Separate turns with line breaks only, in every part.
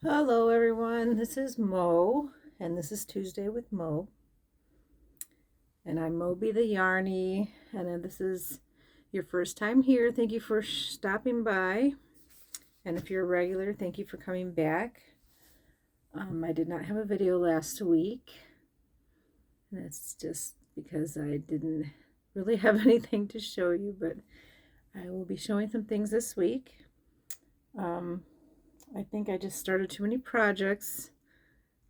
Hello everyone, this is Mo, and this is Tuesday with Mo. And I'm Moby the Yarny, and if this is your first time here, thank you for stopping by. And if you're a regular, thank you for coming back. I did not have a video last week. That's just because I didn't really have anything to show you, but I will be showing some things this week. I think I just started too many projects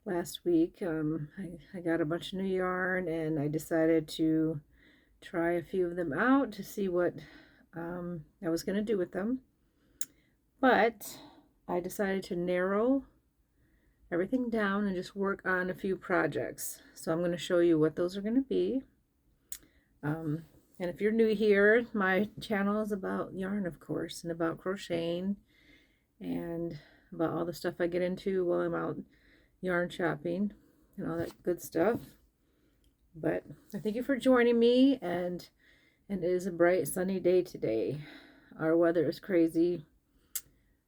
last week. I got a bunch of new yarn and I decided to try a few of them out to see what I was going to do with them. But I decided to narrow everything down and just work on a few projects. So I'm going to show you what those are going to be. And if you're new here, my channel is about yarn, of course, and about crocheting and about all the stuff I get into while I'm out yarn shopping and all that good stuff. But I thank you for joining me, and it is a bright sunny day today. Our weather is crazy.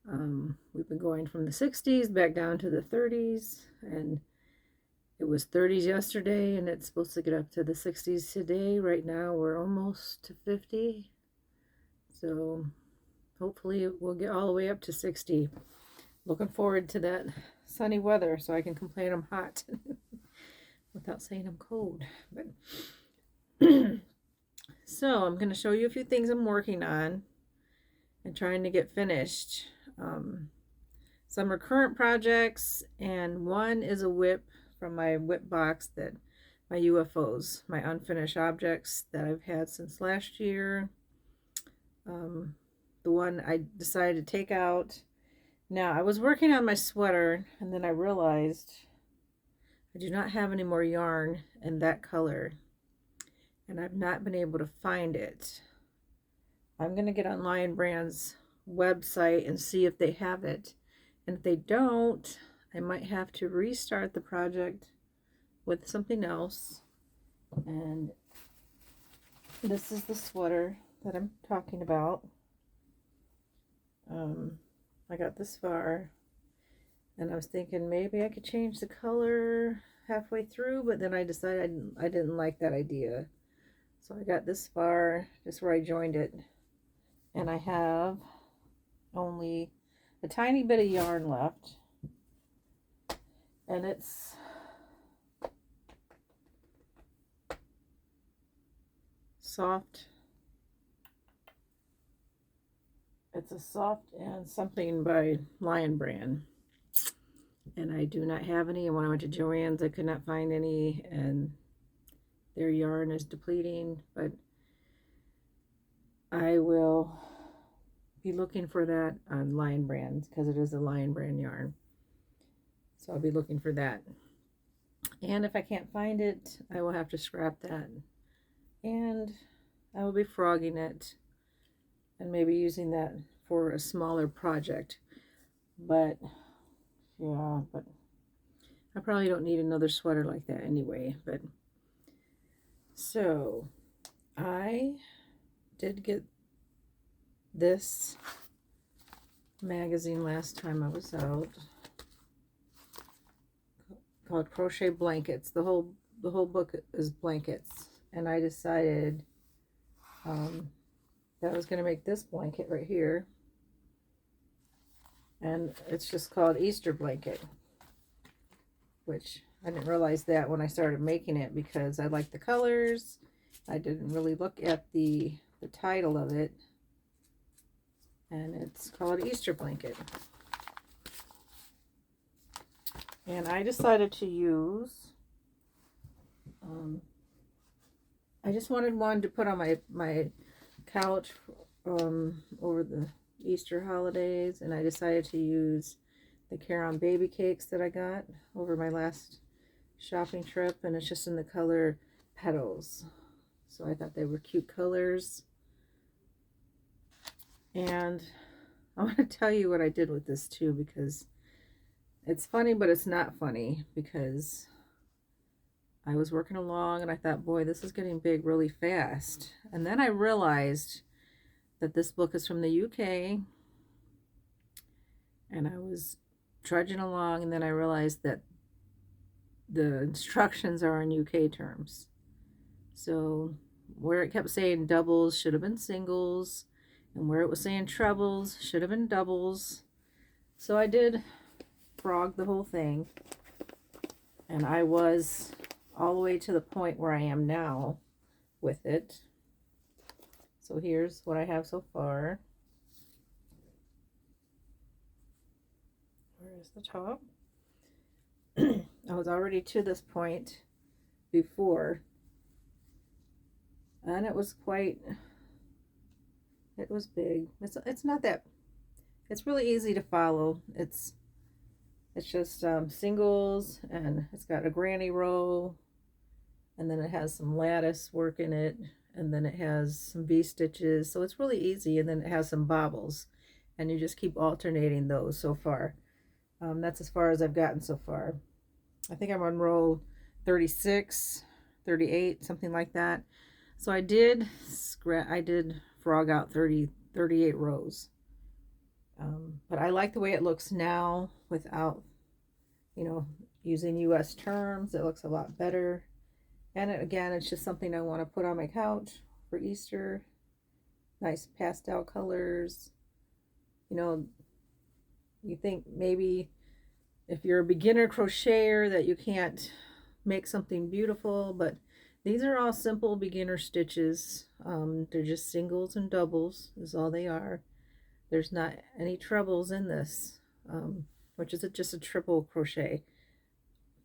We've been going from the 60s back down to the 30s, and it was 30s yesterday, and it's supposed to get up to the 60s today. Right now we're almost to 50, so hopefully we'll get all the way up to 60. Looking forward to that sunny weather so I can complain I'm hot without saying I'm cold. But so I'm going to show you a few things I'm working on and trying to get finished. Some are current projects, and one is a whip from my whip box, that my UFOs, my unfinished objects that I've had since last year. The one I decided to take out. Now, I was working on my sweater, and then I realized I do not have any more yarn in that color, and I've not been able to find it. I'm going to get on Lion Brand's website and see if they have it. And if they don't, I might have to restart the project with something else. And this is the sweater that I'm talking about. I got this far, and I was thinking maybe I could change the color halfway through, but then I decided I didn't like that idea. So I got this far, just where I joined it, and I have only a tiny bit of yarn left, and it's soft. It's a soft and something by Lion Brand, and I do not have any. And when I went to Joann's, I could not find any, and their yarn is depleting. But I will be looking for that on Lion Brand because it is a Lion Brand yarn. So I'll be looking for that. And if I can't find it, I will have to scrap that. And I will be frogging it and maybe using that for a smaller project. But yeah, but I probably don't need another sweater like that anyway. But so I did get this magazine last time I was out, called Crochet Blankets. The whole book is blankets, and I decided that I was going to make this blanket right here, and it's just called Easter blanket, which I didn't realize that when I started making it because I like the colors. I didn't really look at the title of it, and it's called Easter blanket. And I decided to use, I just wanted one to put on my couch over the Easter holidays, and I decided to use the Caron baby cakes that I got over my last shopping trip, and it's just in the color Petals. So I thought they were cute colors. And I want to tell you what I did with this too, because it's funny, but it's not funny, because I was working along and I thought, boy, this is getting big really fast. And then I realized that this book is from the UK, and I was trudging along, and then I realized that the instructions are in UK terms. So where it kept saying doubles should have been singles, and where it was saying trebles should have been doubles. So I did frog the whole thing, and I was all the way to the point where I am now with it. So here's what I have so far. Where is the top? I was already to this point before, and it was big. It's not that, it's really easy to follow. It's just singles, and it's got a granny row, and then it has some lattice work in it, and then it has some V-stitches, so it's really easy, and then it has some bobbles, and you just keep alternating those so far. That's as far as I've gotten so far. I think I'm on row 36, 38, something like that. So I did frog out 38 rows. But I like the way it looks now without, using US terms. It looks a lot better. And again, it's just something I want to put on my couch for Easter. Nice pastel colors. You think maybe if you're a beginner crocheter that you can't make something beautiful, but these are all simple beginner stitches. They're just singles and doubles is all they are. There's not any trebles in this, which is just a triple crochet.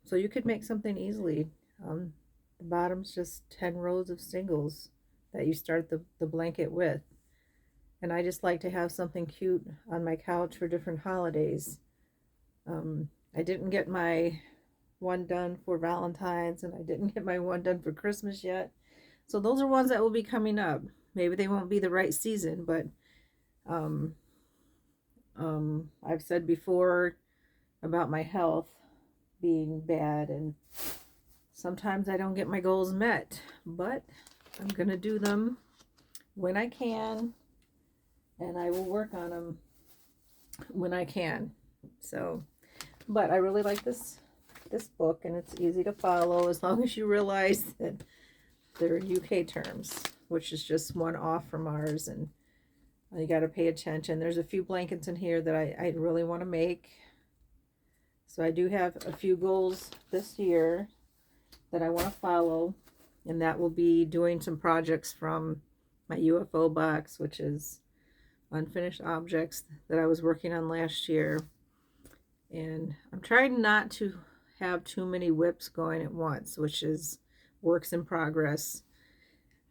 So you could make something easily. The bottom's just 10 rows of singles that you start the blanket with. And I just like to have something cute on my couch for different holidays. I didn't get my one done for Valentine's, and I didn't get my one done for Christmas yet. So those are ones that will be coming up. Maybe they won't be the right season, but I've said before about my health being bad, and sometimes I don't get my goals met, but I'm going to do them when I can, and I will work on them when I can. So, but I really like this book, and it's easy to follow as long as you realize that they're UK terms, which is just one off from ours, and you got to pay attention. There's a few blankets in here that I really want to make. So I do have a few goals this year that I want to follow, and that will be doing some projects from my UFO box, which is unfinished objects that I was working on last year. And I'm trying not to have too many whips going at once, which is works in progress.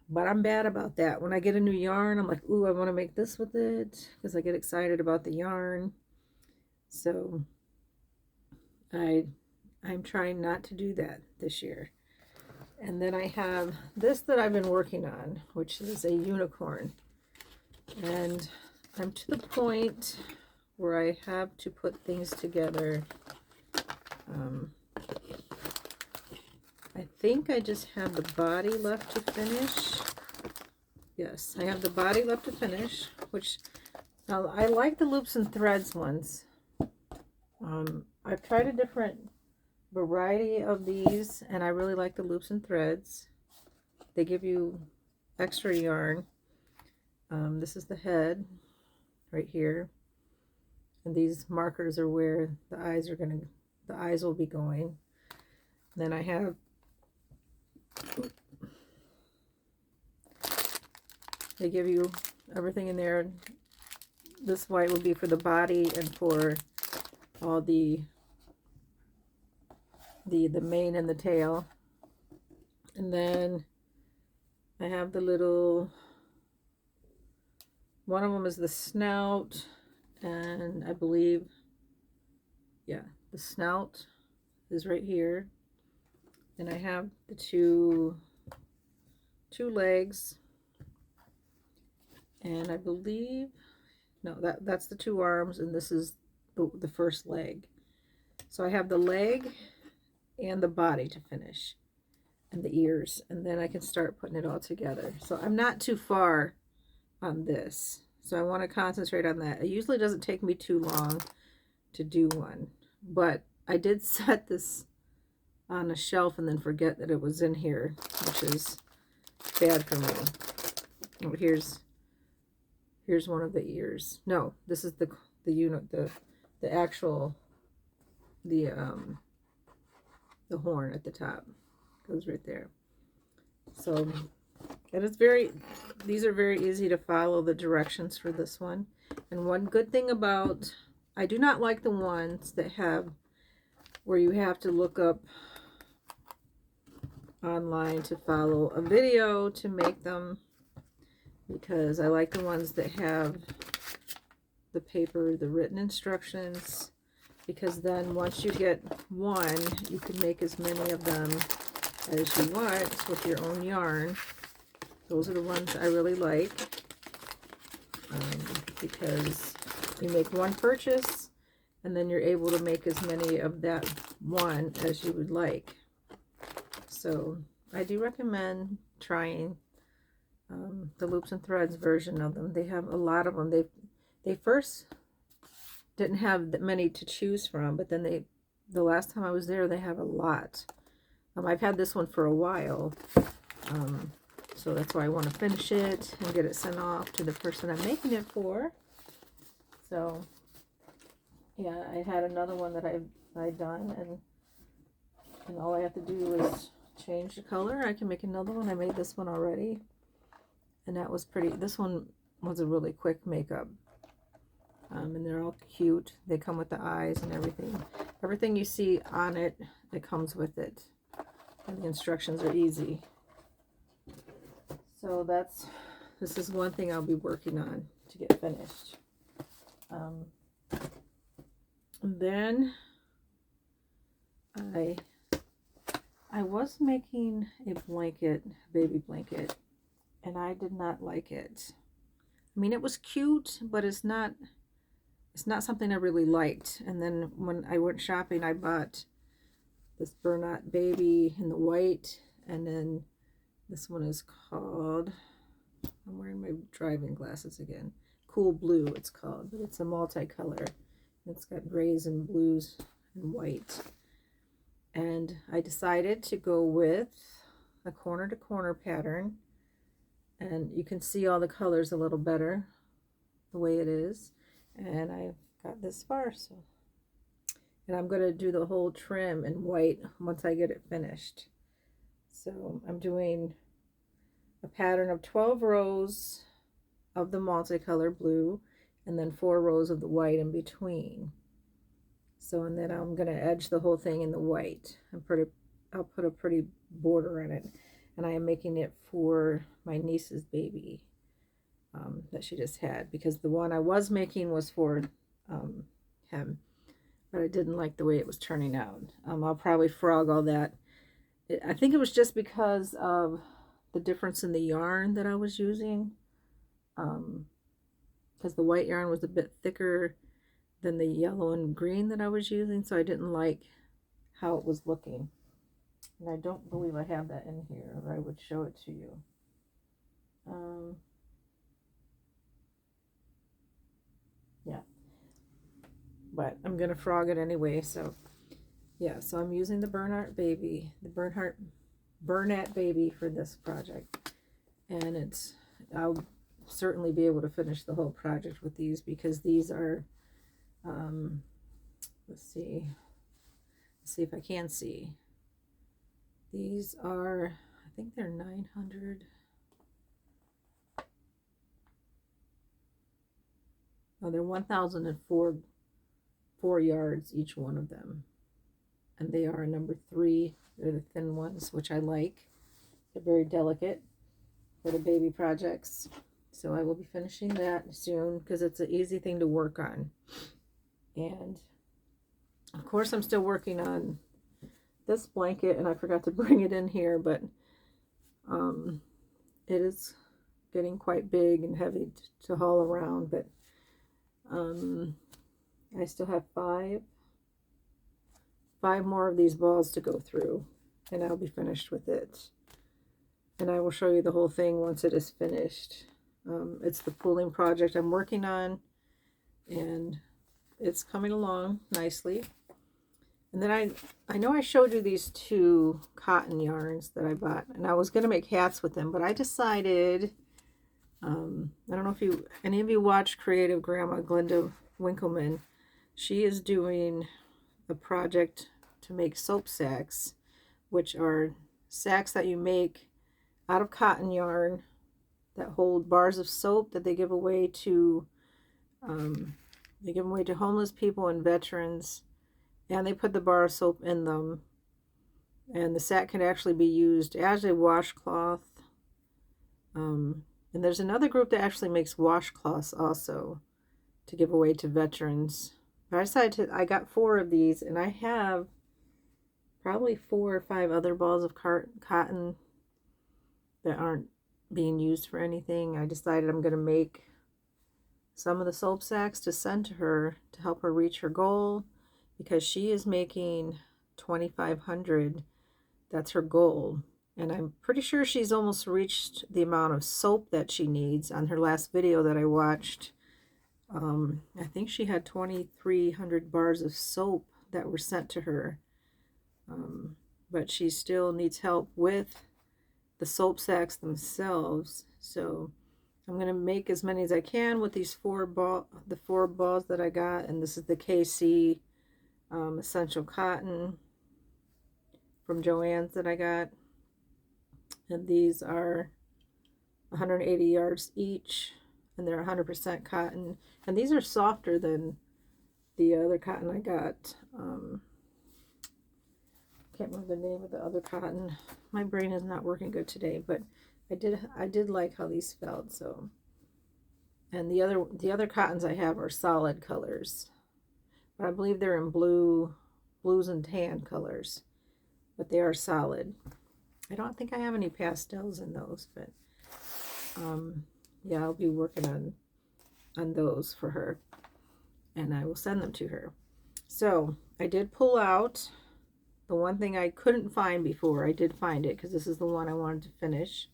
But I'm bad about that. When I get a new yarn, I'm like, ooh, I want to make this with it, because I get excited about the yarn. So I'm trying not to do that this year. And then I have this that I've been working on, which is a unicorn. And I'm to the point where I have to put things together. I think I just have the body left to finish. Yes, I have the body left to finish, which now I like the loops and threads ones. I've tried a different variety of these, and I really like the loops and threads. They give you extra yarn. This is the head right here, and these markers are where the eyes will be going. Then I have they give you everything in there. This white will be for the body and for all the mane and the tail. And then I have the little, one of them is the snout, and I believe, yeah, the snout is right here. And I have the two legs, and I believe, no, that's the two arms, and this is the first leg. So I have the leg and the body to finish, and the ears, and then I can start putting it all together. So I'm not too far on this, so I want to concentrate on that. It usually doesn't take me too long to do one. But I did set this on a shelf and then forget that it was in here, which is bad for me. Oh, here's one of the ears. No, this is the unit, the actual, the horn at the top goes right there. So, and it's these are very easy to follow the directions for this one. And one good thing about, I do not like the ones that have where you have to look up online to follow a video to make them, because I like the ones that have the paper, the written instructions, because then once you get one, you can make as many of them as you want with your own yarn. Those are the ones I really like, because you make one purchase and then you're able to make as many of that one as you would like. So I do recommend trying the Loops and Threads version of them. They have a lot of them. They first didn't have that many to choose from, but then the last time I was there, they have a lot. I've had this one for a while, so that's why I want to finish it and get it sent off to the person I'm making it for. So yeah, I had another one that I've done, and all I have to do is change the color. I can make another one. I made this one already, and that was pretty. This one was a really quick makeup, and they're all cute. They come with the eyes and everything. Everything you see on it, it comes with it, and the instructions are easy. So this is one thing I'll be working on to get finished. Then I was making a blanket, baby blanket, and I did not like it. I mean, it was cute, but it's not something I really liked. And then when I went shopping, I bought this Burnout Baby in the white, and then this one is called, I'm wearing my driving glasses again, Cool Blue it's called, but it's a multicolor. It's got grays and blues and white. And I decided to go with a corner to corner pattern, and you can see all the colors a little better the way it is. And I've got this far, so, and I'm going to do the whole trim in white once I get it finished. So I'm doing a pattern of 12 rows of the multicolor blue, and then 4 rows of the white in between. So, and then I'm going to edge the whole thing in the white. I'll put a pretty border in it. And I am making it for my niece's baby that she just had, because the one I was making was for him, but I didn't like the way it was turning out. I'll probably frog all that. I think it was just because of the difference in the yarn that I was using, because the white yarn was a bit thicker than the yellow and green that I was using, so I didn't like how it was looking. And I don't believe I have that in here, or I would show it to you. Yeah, but I'm gonna frog it anyway. So yeah, so I'm using the Bernat Baby for this project, and I'll certainly be able to finish the whole project with these, because these are let's see if I can see. These are, I think they're 900. Oh, they're 1,004 yards each one of them, and they are number 3. They're the thin ones, which I like. They're very delicate for the baby projects. So I will be finishing that soon, because it's an easy thing to work on. And of course I'm still working on this blanket, and I forgot to bring it in here, but it is getting quite big and heavy to haul around. But I still have five more of these balls to go through, and I'll be finished with it. And I will show you the whole thing once it is finished. It's the pooling project I'm working on, and it's coming along nicely. And then I know I showed you these 2 cotton yarns that I bought, and I was going to make hats with them, but I decided, I don't know if any of you watch Creative Grandma Glenda Winkleman. She is doing a project to make soap sacks, which are sacks that you make out of cotton yarn that hold bars of soap that they give away to homeless people and veterans, and they put the bar of soap in them, and the sack can actually be used as a washcloth. And there's another group that actually makes washcloths also to give away to veterans. But I got 4 of these, and I have probably 4 or 5 other balls of cotton that aren't being used for anything. I decided I'm going to make some of the soap sacks to send to her to help her reach her goal, because she is making 2,500. That's her goal. And I'm pretty sure she's almost reached the amount of soap that she needs. On her last video that I watched, I think she had 2,300 bars of soap that were sent to her. But she still needs help with the soap sacks themselves. So I'm going to make as many as I can with these 4 balls that I got. And this is the KC Essential Cotton from Joann's that I got. And these are 180 yards each, and they're 100% cotton. And these are softer than the other cotton I got. Can't remember the name of the other cotton. My brain is not working good today, but I did like how these felt. So, and the other cottons I have are solid colors, but I believe they're in blues and tan colors, but they are solid. I don't think I have any pastels in those, but yeah, I'll be working on those for her, and I will send them to her. So I did pull out the one thing I couldn't find before. I did find it, because this is the one I wanted to finish,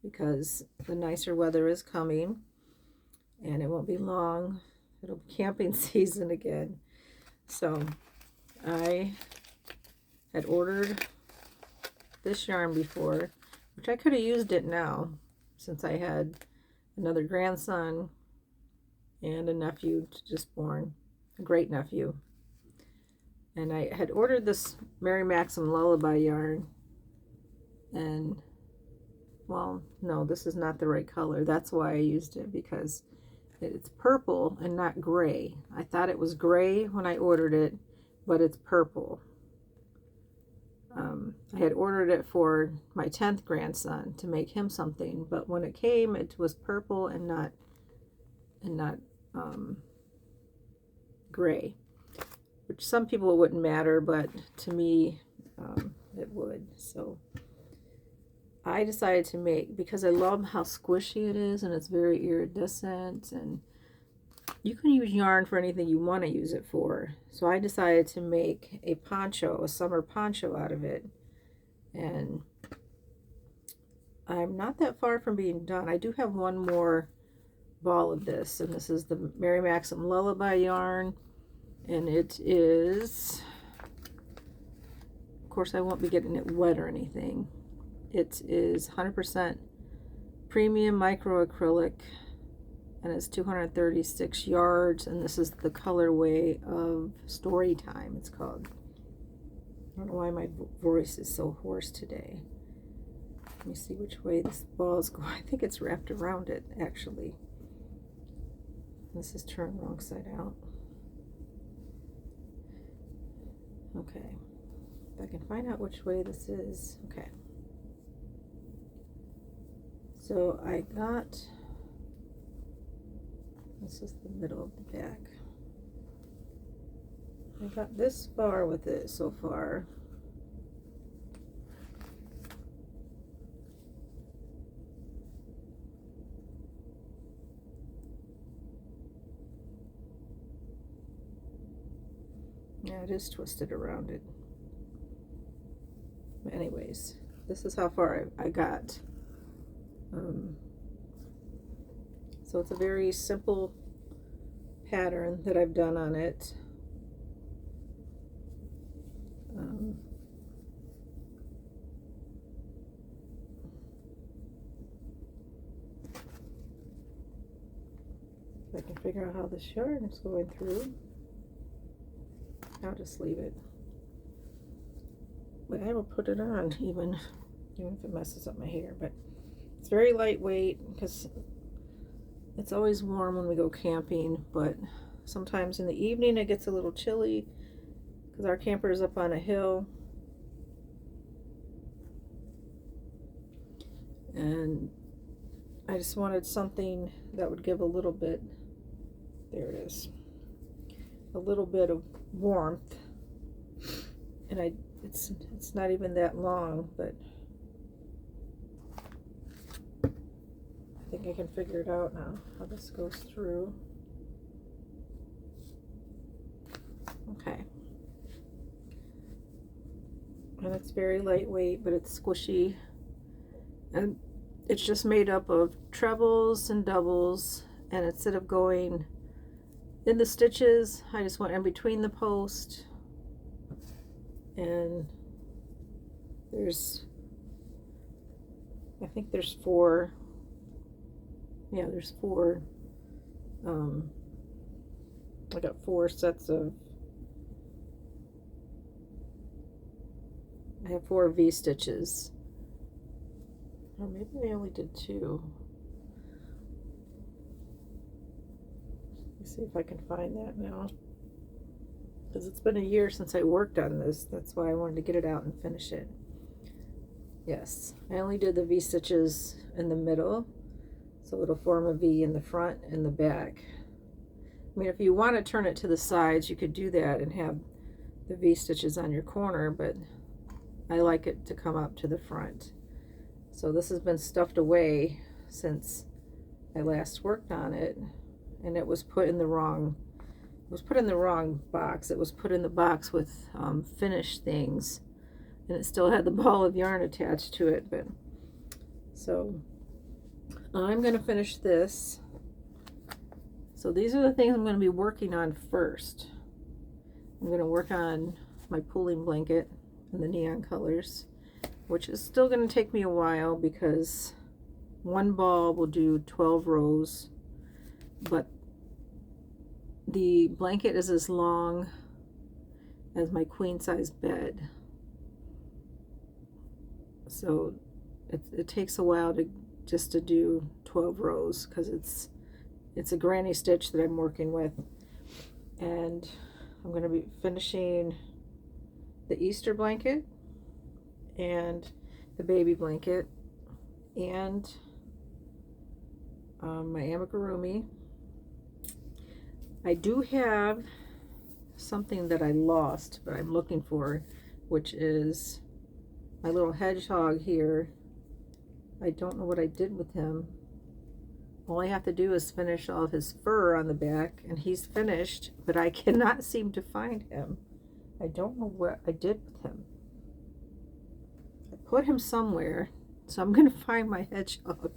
because the nicer weather is coming and it won't be long. It'll be camping season again. So I had ordered this yarn before, which I could have used it now, since I had another grandson and a nephew just born, a great nephew. And I had ordered this Mary Maxim Lullaby yarn, and, well, no, this is not the right color. That's why I used it, because it's purple and not gray. I thought it was gray when I ordered it, but it's purple. I had ordered it for my 10th grandson to make him something, but when it came, it was purple and not gray, which some people it wouldn't matter, but to me it would. So I decided to make, because I love how squishy it is and it's very iridescent, and you can use yarn for anything you want to use it for. So I decided to make a poncho, a summer poncho out of it. And I'm not that far from being done. I do have one more ball of this, and this is the Mary Maxim Lullaby yarn, and it is, of course I won't be getting it wet or anything. It is 100% premium microacrylic, and it's 236 yards, and this is the colorway of Story Time, it's called. I don't know why my voice is so hoarse today. Let me see which way this ball is going. I think it's wrapped around it, actually. This is turned wrong side out. Okay. If I can find out which way this is. Okay. So I got, this is the middle of the back. I got this far with it so far. Yeah, it is twisted around it. But anyways, this is how far I got. So it's a very simple pattern that I've done on it. If I can figure out how this yarn is going through, I'll just leave it. But I will put it on even if it messes up my hair. But it's very lightweight because it's always warm when we go camping, but sometimes in the evening it gets a little chilly because our camper is up on a hill. And I just wanted something that would give a little bit, there it is, a little bit of warmth. And it's not even that long, but I think I can figure it out now, how this goes through. Okay. And it's very lightweight, but it's squishy. And it's just made up of trebles and doubles. And instead of going in the stitches, I just went in between the post. And I think there's four. Yeah, there's four. I got 4 sets of. I have 4 V stitches. Or maybe I only did 2. Let's see if I can find that now. Because it's been a year since I worked on this. That's why I wanted to get it out and finish it. Yes, I only did the V stitches in the middle. So it'll form a V in the front and the back. I mean, if you want to turn it to the sides, you could do that and have the V stitches on your corner, but I like it to come up to the front. So this has been stuffed away since I last worked on it, and it was put in the wrong box. It was put in the box with finished things, and it still had the ball of yarn attached to it. But so I'm going to finish this. So these are the things I'm going to be working on first. I'm going to work on my pooling blanket in the neon colors, which is still going to take me a while because one ball will do 12 rows, but the blanket is as long as my queen size bed. So it takes a while to do 12 rows because it's a granny stitch that I'm working with. And I'm going to be finishing the Easter blanket and the baby blanket and my amigurumi. I do have something that I lost, but I'm looking for, which is my little hedgehog here. I don't know what I did with him. All I have to do is finish all of his fur on the back, and he's finished, but I cannot seem to find him. I don't know what I did with him. I put him somewhere, so I'm going to find my hedgehog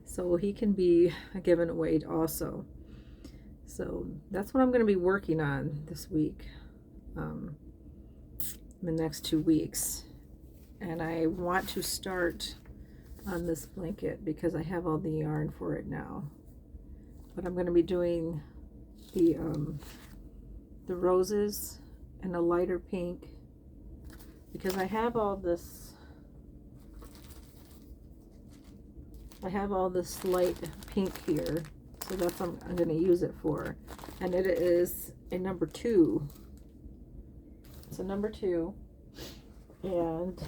so he can be given away also. So that's what I'm going to be working on this week, the next 2 weeks. And I want to start on this blanket because I have all the yarn for it now. But I'm going to be doing the roses and a lighter pink because I have all this light pink here, so that's what I'm going to use it for. And it is a number 2. It's a number 2, and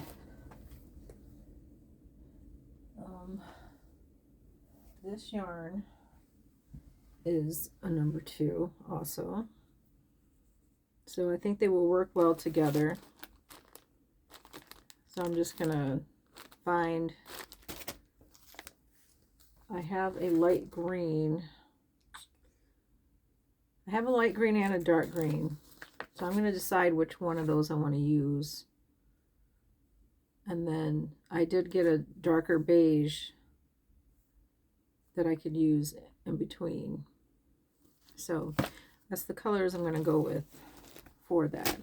this yarn is a number 2 also. So I think they will work well together. So I'm just gonna find, I have a light green. I have a light green and a dark green. So I'm gonna decide which one of those I want to use. And then I did get a darker beige that I could use in between. So that's the colors I'm going to go with for that.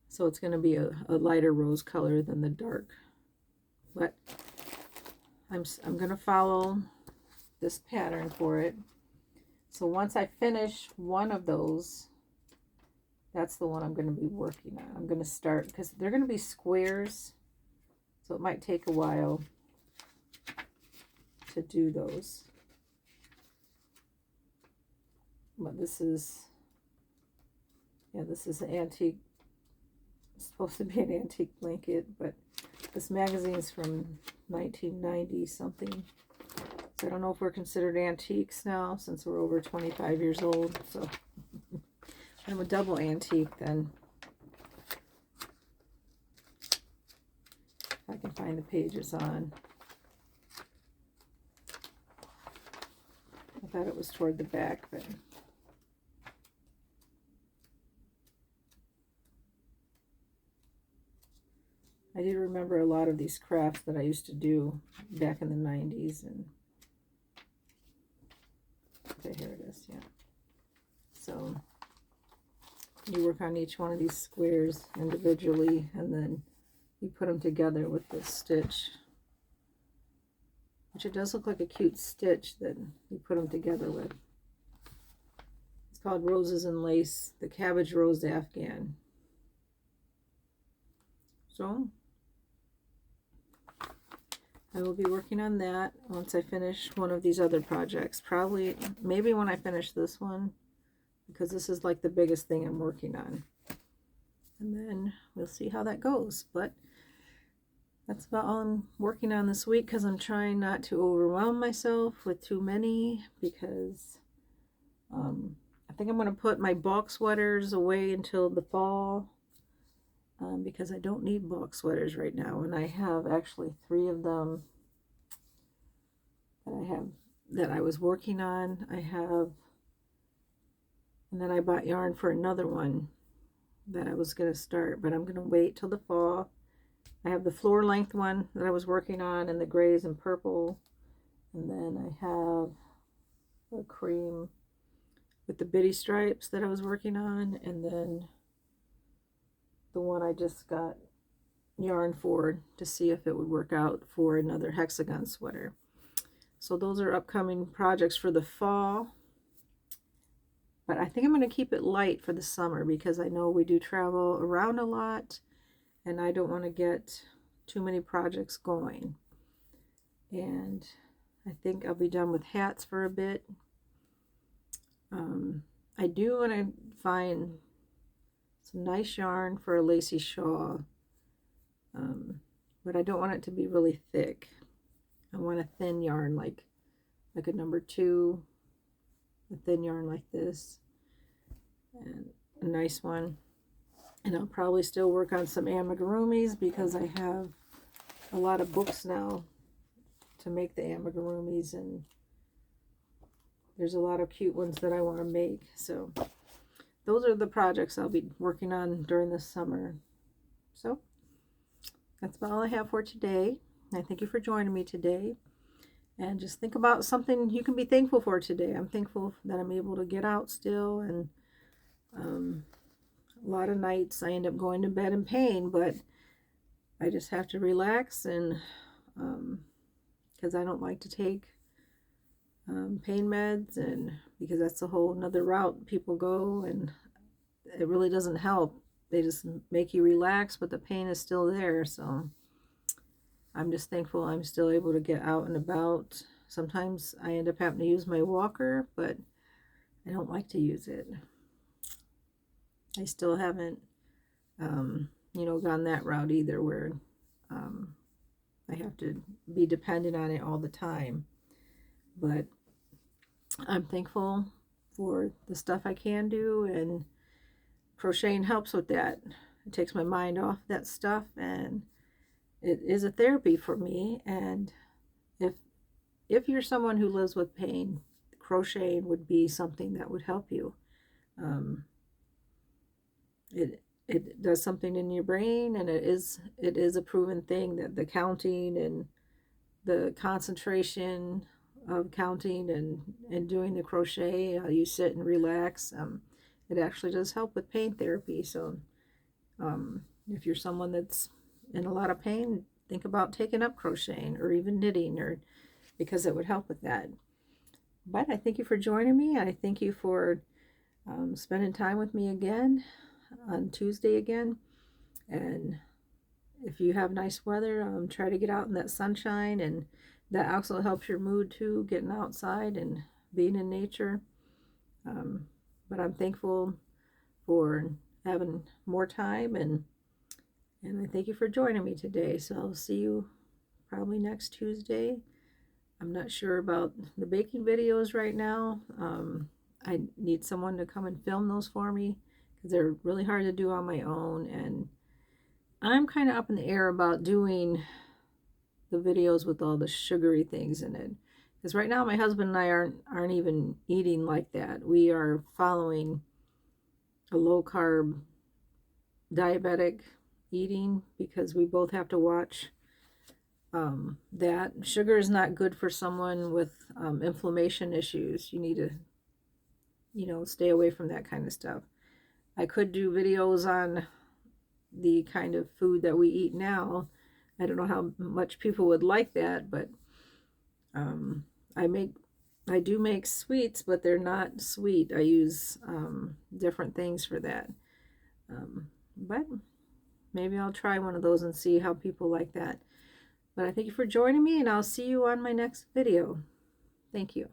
So it's going to be a lighter rose color than the dark. But I'm going to follow this pattern for it. So once I finish one of those, that's the one I'm going to be working on. I'm going to start, because they're going to be squares, so it might take a while to do those. But this is, yeah, this is an antique. It's supposed to be an antique blanket, but this magazine's from 1990 something. So I don't know if we're considered antiques now, since we're over 25 years old. So I'm a double antique then. If I can find the pages on. I thought it was toward the back, but I do remember a lot of these crafts that I used to do back in the 90s. And okay, here it is, yeah. So you work on each one of these squares individually, and then you put them together with this stitch, which it does look like a cute stitch that you put them together with. It's called Roses and Lace, the Cabbage Rose Afghan. So I will be working on that once I finish one of these other projects. Probably, maybe when I finish this one, because this is like the biggest thing I'm working on. And then we'll see how that goes. But that's about all I'm working on this week, because I'm trying not to overwhelm myself with too many, because I think I'm going to put my bulk sweaters away until the fall, because I don't need bulk sweaters right now. And I have actually 3 of them that I was working on. And then I bought yarn for another one that I was going to start, but I'm going to wait till the fall. I have the floor length one that I was working on, and the grays and purple. And then I have a cream with the bitty stripes that I was working on. And then the one I just got yarn for to see if it would work out for another hexagon sweater. So those are upcoming projects for the fall. But I think I'm going to keep it light for the summer, because I know we do travel around a lot, and I don't want to get too many projects going. And I think I'll be done with hats for a bit. I do want to find some nice yarn for a lacy shawl, but I don't want it to be really thick. I want a thin yarn, like a number 2, a thin yarn like this, and a nice one. And I'll probably still work on some amigurumis, because I have a lot of books now to make the amigurumis, and there's a lot of cute ones that I want to make. So those are the projects I'll be working on during the summer. So that's about all I have for today. I thank you for joining me today. And just think about something you can be thankful for today. I'm thankful that I'm able to get out still, and a lot of nights I end up going to bed in pain, but I just have to relax, and because I don't like to take pain meds, and because that's a whole another route people go, and it really doesn't help. They just make you relax, but the pain is still there. So I'm just thankful I'm still able to get out and about. Sometimes I end up having to use my walker, but I don't like to use it. I still haven't, gone that route either, where I have to be dependent on it all the time. But I'm thankful for the stuff I can do, and crocheting helps with that. It takes my mind off that stuff, and it is a therapy for me. And if you're someone who lives with pain, crocheting would be something that would help you. It does something in your brain, and it is a proven thing that the counting and the concentration of counting and doing the crochet. You sit and relax. It actually does help with pain therapy. So if you're someone that's in a lot of pain, think about taking up crocheting or even knitting, or because it would help with that. But I thank you for joining me. I thank you for spending time with me again on Tuesday again. And if you have nice weather, try to get out in that sunshine, and that also helps your mood too, getting outside and being in nature. But I'm thankful for having more time, and I thank you for joining me today. So I'll see you probably next Tuesday. I'm not sure about the baking videos right now. I need someone to come and film those for me because they're really hard to do on my own, and I'm kind of up in the air about doing the videos with all the sugary things in it. Because right now my husband and I aren't even eating like that. We are following a low carb diabetic eating because we both have to watch that. Sugar is not good for someone with inflammation issues. You need to, stay away from that kind of stuff. I could do videos on the kind of food that we eat now. I don't know how much people would like that, but I do make sweets, but they're not sweet. I use different things for that. But maybe I'll try one of those and see how people like that. But I thank you for joining me, and I'll see you on my next video. Thank you.